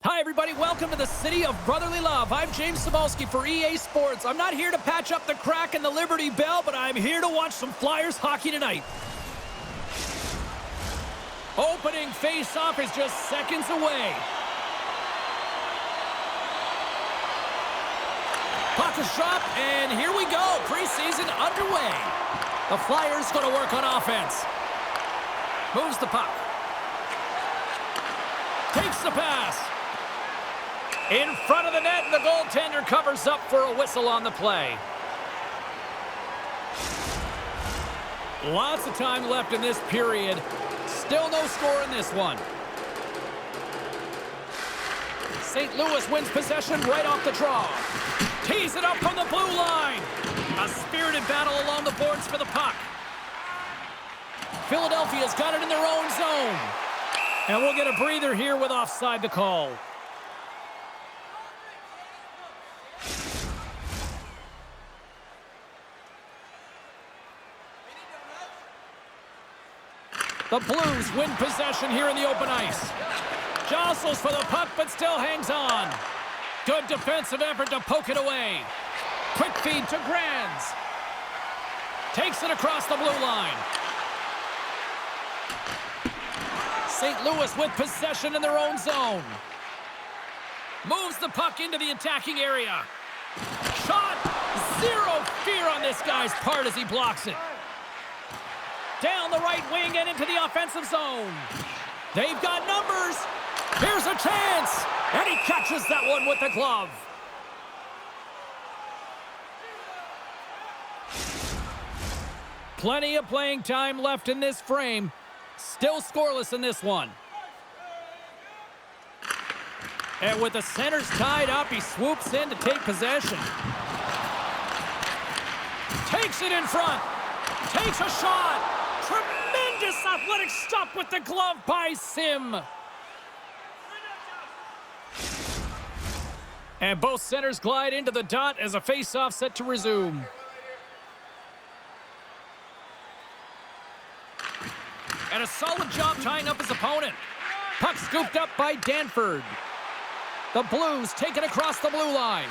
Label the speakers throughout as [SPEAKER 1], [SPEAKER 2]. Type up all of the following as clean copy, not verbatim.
[SPEAKER 1] Hi, everybody. Welcome to the City of Brotherly Love. I'm James Cebulski for EA Sports. I'm not here to patch up the crack in the Liberty Bell, but I'm here to watch some Flyers hockey tonight. Opening face-off is just seconds away. Puck is dropped, and here we go. Preseason underway. The Flyers going to work on offense. Moves the puck. Takes the pass. In front of the net, and the goaltender covers up for a whistle on the play. Lots of time left in this period. Still no score in this one. St. Louis wins possession right off the draw. Tees it up from the blue line. A spirited battle along the boards for the puck. Philadelphia's got it in their own zone. And we'll get a breather here with offside the call. The Blues win possession here in the open ice. Jostles for the puck, but still hangs on. Good defensive effort to poke it away. Quick feed to Grands. Takes it across the blue line. St. Louis with possession in their own zone. Moves the puck into the attacking area. Shot! Zero fear on this guy's part as he blocks it. Down the right wing and into the offensive zone. They've got numbers. Here's a chance. And he catches that one with the glove. Plenty of playing time left in this frame. Still scoreless in this one. And with the centers tied up, he swoops in to take possession. Takes it in front. Takes a shot. Tremendous athletic stop with the glove by Sim. And both centers glide into the dot as a face-off set to resume. And a solid job tying up his opponent. Puck scooped up by Danford. The Blues take it across the blue line.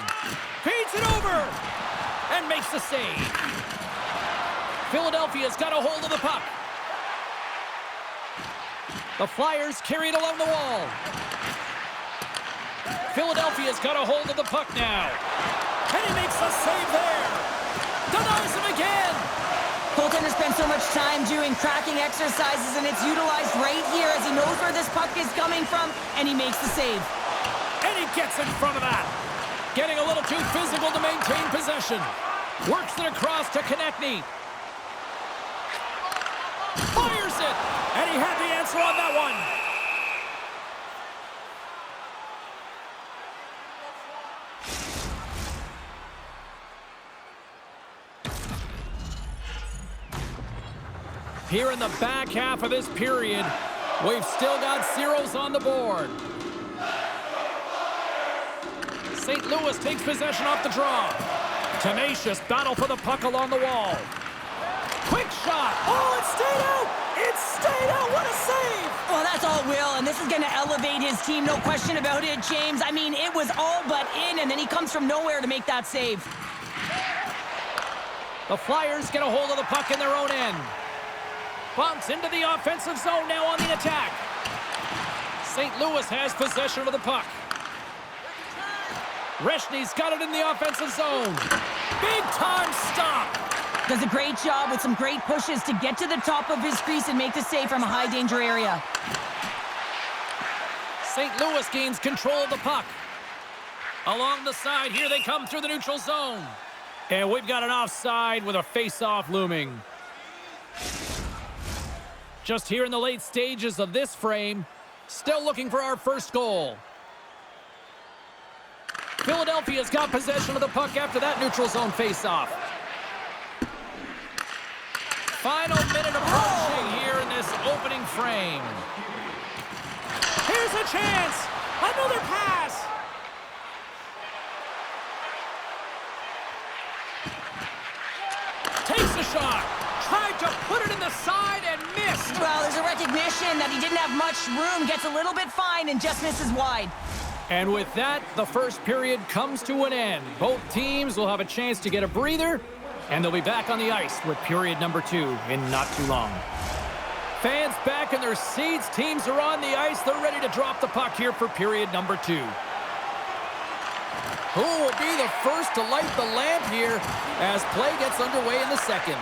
[SPEAKER 1] Feeds it over and makes the save. Philadelphia's got a hold of the puck. The Flyers carry it along the wall. Philadelphia's got a hold of the puck now. And he makes the save there. Denies him again.
[SPEAKER 2] Goaltender spends so much time doing cracking exercises, and it's utilized right here as he knows where this puck is coming from, and he makes the save.
[SPEAKER 1] And he gets in front of that. Getting a little too physical to maintain possession. Works it across to Konechny. Fires it! And he had the answer on that one. Here in the back half of this period, we've still got zeros on the board. St. Louis takes possession off the draw. Tenacious battle for the puck along the wall. Quick shot. Oh, it stayed out. It stayed out. What a save.
[SPEAKER 2] Well, that's all Will, and this is going to elevate his team. No question about it, James. I mean, it was all but in, and then he comes from nowhere to make that save.
[SPEAKER 1] The Flyers get a hold of the puck in their own end. Bumps into the offensive zone now on the attack. St. Louis has possession of the puck. Reshny's got it in the offensive zone. Big time stop.
[SPEAKER 2] Does a great job with some great pushes to get to the top of his crease and make the save from a high danger area.
[SPEAKER 1] St. Louis gains control of the puck. Along the side, here they come through the neutral zone. And we've got an offside with a face-off looming. Just here in the late stages of this frame, still looking for our first goal. Philadelphia's got possession of the puck after that neutral zone face-off. Final minute approaching here in this opening frame. Here's a chance. Another pass. Takes the shot. Tried to put it in the side and missed.
[SPEAKER 2] Well, there's a recognition that he didn't have much room, gets a little bit fine, and just misses wide.
[SPEAKER 1] And with that, the first period comes to an end. Both teams will have a chance to get a breather, and they'll be back on the ice with period number 2 in not too long. Fans back in their seats. Teams are on the ice. They're ready to drop the puck here for period number 2. Who will be the first to light the lamp here as play gets underway in the second?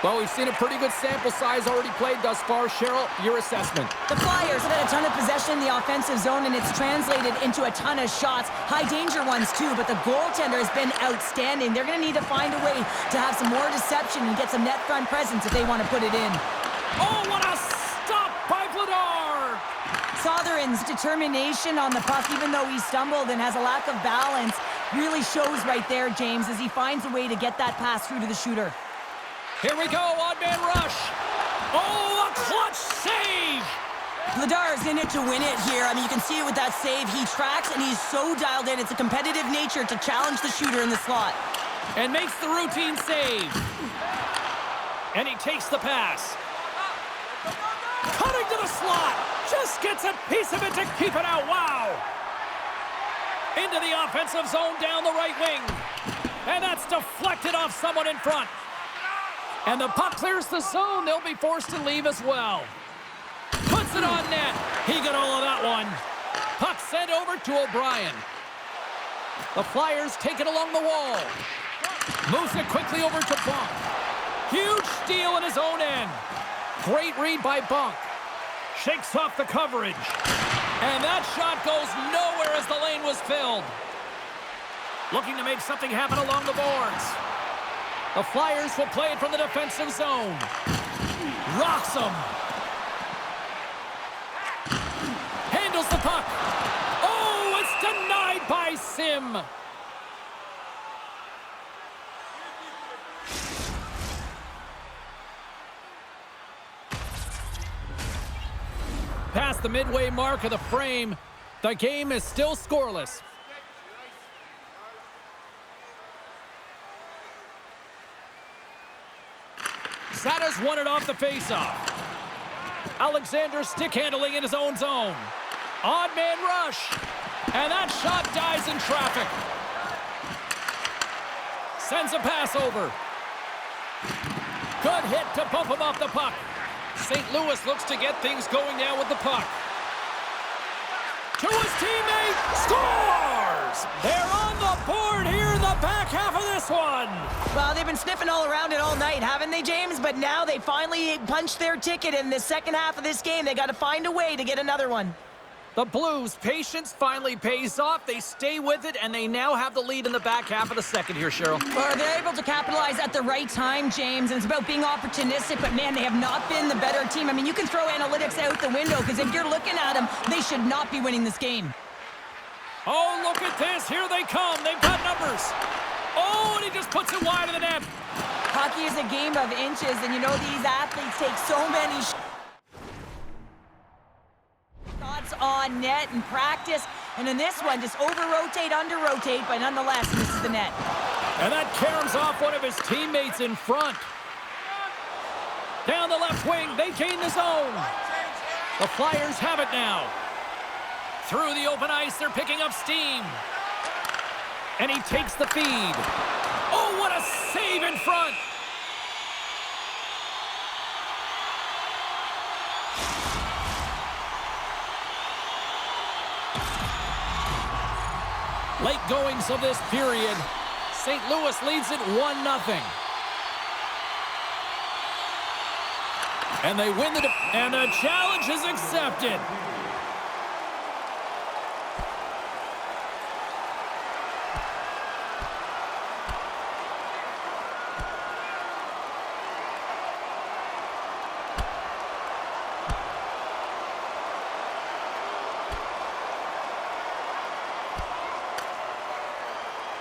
[SPEAKER 1] Well, we've seen a pretty good sample size already played thus far. Cheryl, your assessment.
[SPEAKER 2] The Flyers have had a ton of possession in the offensive zone, and it's translated into a ton of shots. High-danger ones, too, but the goaltender has been outstanding. They're going to need to find a way to have some more deception and get some net front presence if they want to put it in.
[SPEAKER 1] Oh, what a stop by Vladar!
[SPEAKER 2] Sotheran's determination on the puck, even though he stumbled and has a lack of balance, really shows right there, James, as he finds a way to get that pass through to the shooter.
[SPEAKER 1] Here we go, odd-man rush. Oh, a clutch save!
[SPEAKER 2] Vladar's in it to win it here. I mean, you can see it with that save. He tracks, and he's so dialed in. It's a competitive nature to challenge the shooter in the slot.
[SPEAKER 1] And makes the routine save. And he takes the pass. Cutting to the slot. Just gets a piece of it to keep it out. Wow! Into the offensive zone down the right wing. And that's deflected off someone in front. And the puck clears the zone. They'll be forced to leave as well. Puts it on net. He got all of that one. Puck sent over to O'Brien. The Flyers take it along the wall. Moves it quickly over to Bunk. Huge steal in his own end. Great read by Bunk. Shakes off the coverage. And that shot goes nowhere as the lane was filled. Looking to make something happen along the boards. The Flyers will play it from the defensive zone. Rocks him. Handles the puck. Oh, it's denied by Sim. Past the midway mark of the frame, the game is still scoreless. Sata's won it off the faceoff. Alexander stick handling in his own zone. Odd man rush. And that shot dies in traffic. Sends a pass over. Good hit to bump him off the puck. St. Louis looks to get things going now with the puck. To his teammate, scores! They're on the board here in the back half of this one.
[SPEAKER 2] Well, they've been sniffing all around it all night, haven't they, James? But now they finally punched their ticket in the second half of this game. They got to find a way to get another one.
[SPEAKER 1] The Blues' patience finally pays off. They stay with it, and they now have the lead in the back half of the second here, Cheryl.
[SPEAKER 2] Well, they're able to capitalize at the right time, James, and it's about being opportunistic, but, man, they have not been the better team. I mean, you can throw analytics out the window, because if you're looking at them, they should not be winning this game.
[SPEAKER 1] Oh, look at this. Here they come. They've got numbers. Oh, and he just puts it wide of the net.
[SPEAKER 2] Hockey is a game of inches, and you know these athletes take so many shots on net in practice, and in this one, just over-rotate, under-rotate, but nonetheless, this is the net.
[SPEAKER 1] And that caroms off one of his teammates in front. Down the left wing, they gain the zone. The Flyers have it now. Through the open ice, they're picking up steam. And he takes the feed. Oh, what a save in front! Late goings of this period. St. Louis leads it 1-0. And they win and the challenge is accepted.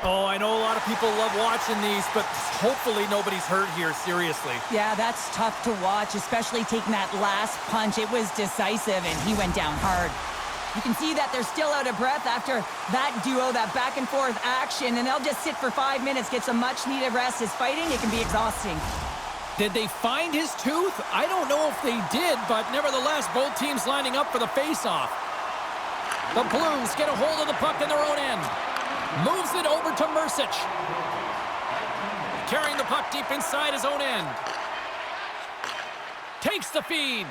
[SPEAKER 1] Oh, I know a lot of people love watching these, but hopefully nobody's hurt here, seriously.
[SPEAKER 2] Yeah, that's tough to watch, especially taking that last punch. It was decisive, and he went down hard. You can see that they're still out of breath after that duo, that back-and-forth action, and they'll just sit for 5 minutes, get some much-needed rest. His fighting, it can be exhausting.
[SPEAKER 1] Did they find his tooth? I don't know if they did, but nevertheless, both teams lining up for the face-off. The Blues get a hold of the puck in their own end. Moves it over to Mercic. Carrying the puck deep inside his own end. Takes the feed.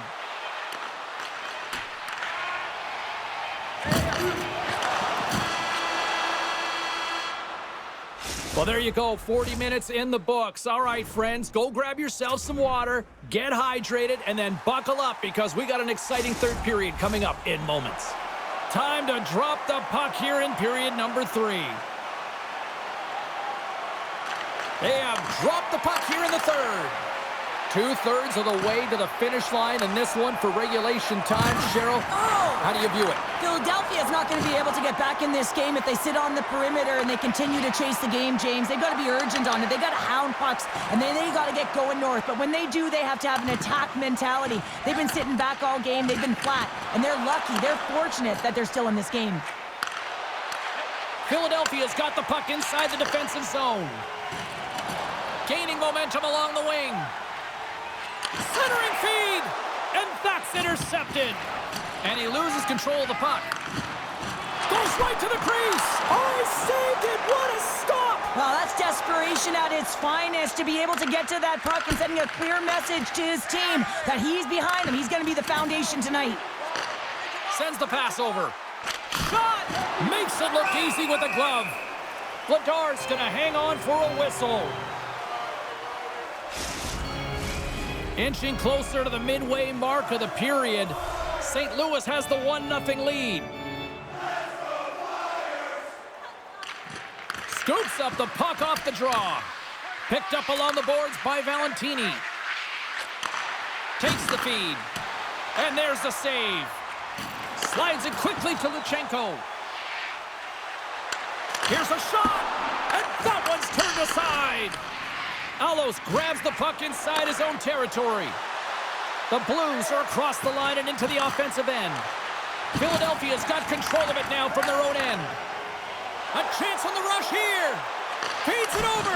[SPEAKER 1] Well, there you go. 40 minutes in the books. All right, friends, go grab yourself some water, get hydrated, and then buckle up because we got an exciting third period coming up in moments. Time to drop the puck here in period number 3. They have dropped the puck here in the third. 2/3 of the way to the finish line, and this one for regulation time. Cheryl, how do you view it?
[SPEAKER 2] Philadelphia is not going to be able to get back in this game if they sit on the perimeter and they continue to chase the game, James. They've got to be urgent on it. They got to hound pucks, and then they got to get going north. But when they do, they have to have an attack mentality. They've been sitting back all game. They've been flat, and they're lucky. They're fortunate that they're still in this game.
[SPEAKER 1] Philadelphia's got the puck inside the defensive zone. Gaining momentum along the wing. Centering feed, and that's intercepted. And he loses control of the puck. Goes right to the crease. Oh, he saved it. What a stop.
[SPEAKER 2] Well, that's desperation at its finest to be able to get to that puck and sending a clear message to his team that he's behind him. He's going to be the foundation tonight.
[SPEAKER 1] Sends the pass over. Shot. Makes it look easy with the glove. Vladar's going to hang on for a whistle. Inching closer to the midway mark of the period, St. Louis has the 1-0 lead. Scoops up the puck off the draw. Picked up along the boards by Valentini. Takes the feed. And there's the save. Slides it quickly to Luchenko. Here's a shot. And that one's turned aside. Alos grabs the puck inside his own territory. The Blues are across the line and into the offensive end. Philadelphia's got control of it now from their own end. A chance on the rush here. Feeds it over.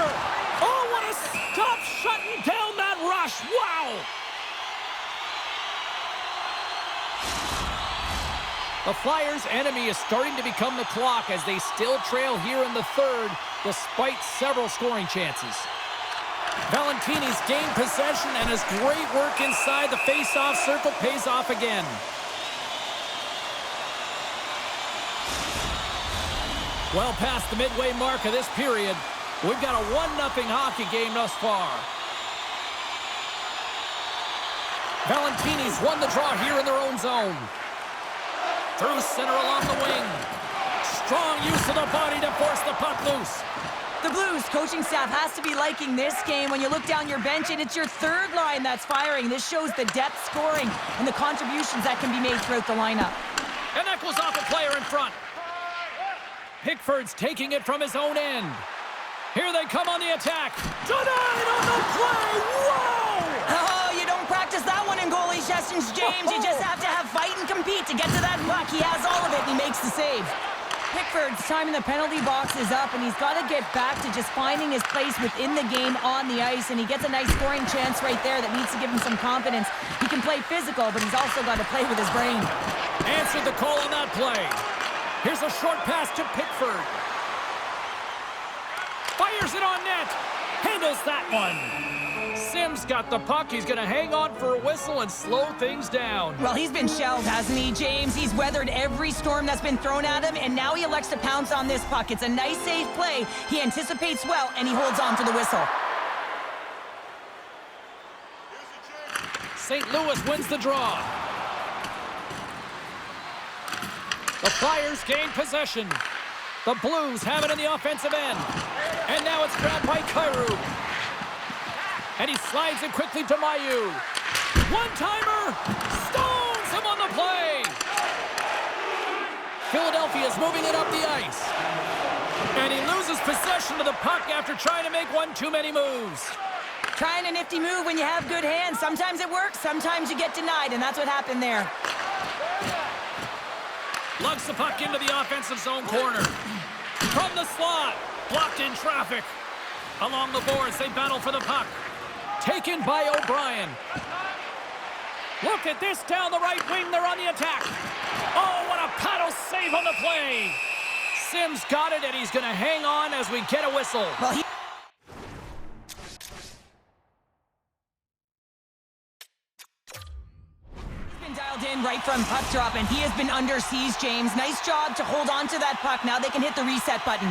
[SPEAKER 1] Oh, what a stop shutting down that rush. Wow. The Flyers' enemy is starting to become the clock as they still trail here in the third despite several scoring chances. Valentini's gained possession, and his great work inside the face-off circle pays off again. Well past the midway mark of this period, we've got a 1-0 hockey game thus far. Valentini's won the draw here in their own zone. Through center along the wing. Strong use of the body to force the puck loose.
[SPEAKER 2] The Blues coaching staff has to be liking this game. When you look down your bench, and it's your third line that's firing. This shows the depth scoring and the contributions that can be made throughout the lineup.
[SPEAKER 1] And that goes off a player in front. Pickford's taking it from his own end. Here they come on the attack. Denied on the play. Whoa!
[SPEAKER 2] Oh, you don't practice that one in goalie sessions, James. You just have to have fight and compete to get to that puck. He has all of it, and he makes the save. Pickford's time in the penalty box is up, and he's got to get back to just finding his place within the game on the ice, and he gets a nice scoring chance right there that needs to give him some confidence. He can play physical, but he's also got to play with his brain.
[SPEAKER 1] Answered the call on that play. Here's a short pass to Pickford. Fires it on net. Handles that one. Sims got the puck. He's going to hang on for a whistle and slow things down.
[SPEAKER 2] Well, he's been shelled, hasn't he, James? He's weathered every storm that's been thrown at him, and now he elects to pounce on this puck. It's a nice, safe play. He anticipates well, and he holds on to the whistle.
[SPEAKER 1] St. Louis wins the draw. The Flyers gain possession. The Blues have it in the offensive end. And now it's grabbed by Kyrou. And he slides it quickly to Mailloux. One-timer! Stones him on the play! Philadelphia's moving it up the ice. And he loses possession of the puck after trying to make one too many moves.
[SPEAKER 2] Trying a nifty move when you have good hands. Sometimes it works, sometimes you get denied, and that's what happened there.
[SPEAKER 1] Lugs the puck into the offensive zone corner. From the slot. Blocked in traffic. Along the boards, they battle for the puck. Taken by O'Brien. Look at this down the right wing. They're on the attack. Oh, what a paddle save Psfive on the play. Sims got it, and he's going to hang on as we get a whistle.
[SPEAKER 2] Well, he's been dialed in right from puck drop, and he has been under siege, James. Nice job to hold on to that puck. Now they can hit the reset button.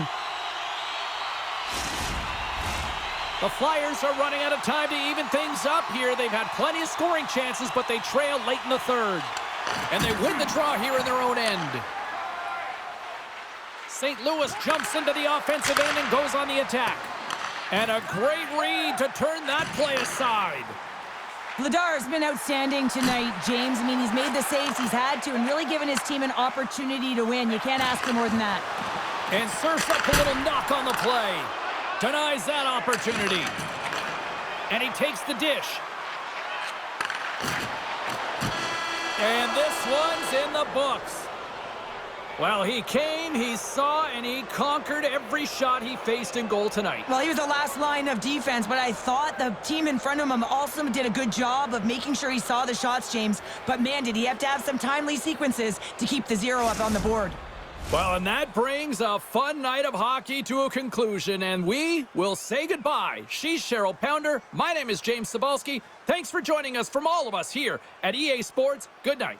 [SPEAKER 1] The Flyers are running out of time to even things up here. They've had plenty of scoring chances, but they trail late in the third. And they win the draw here in their own end. St. Louis jumps into the offensive end and goes on the attack. And a great read to turn that play aside.
[SPEAKER 2] Vladar's been outstanding tonight, James. I mean, he's made the saves he's had to and really given his team an opportunity to win. You can't ask for more than that.
[SPEAKER 1] And serves up a little knock on the play. Denies that opportunity. And he takes the dish. And this one's in the books. Well, he came, he saw, and he conquered every shot he faced in goal tonight.
[SPEAKER 2] Well, he was the last line of defense, but I thought the team in front of him also did a good job of making sure he saw the shots, James. But man, did he have to have some timely sequences to keep the zero up on the board.
[SPEAKER 1] Well, and that brings a fun night of hockey to a conclusion, and we will say goodbye. She's Cheryl Pounder. My name is James Cybulski. Thanks for joining us from all of us here at EA Sports. Good night.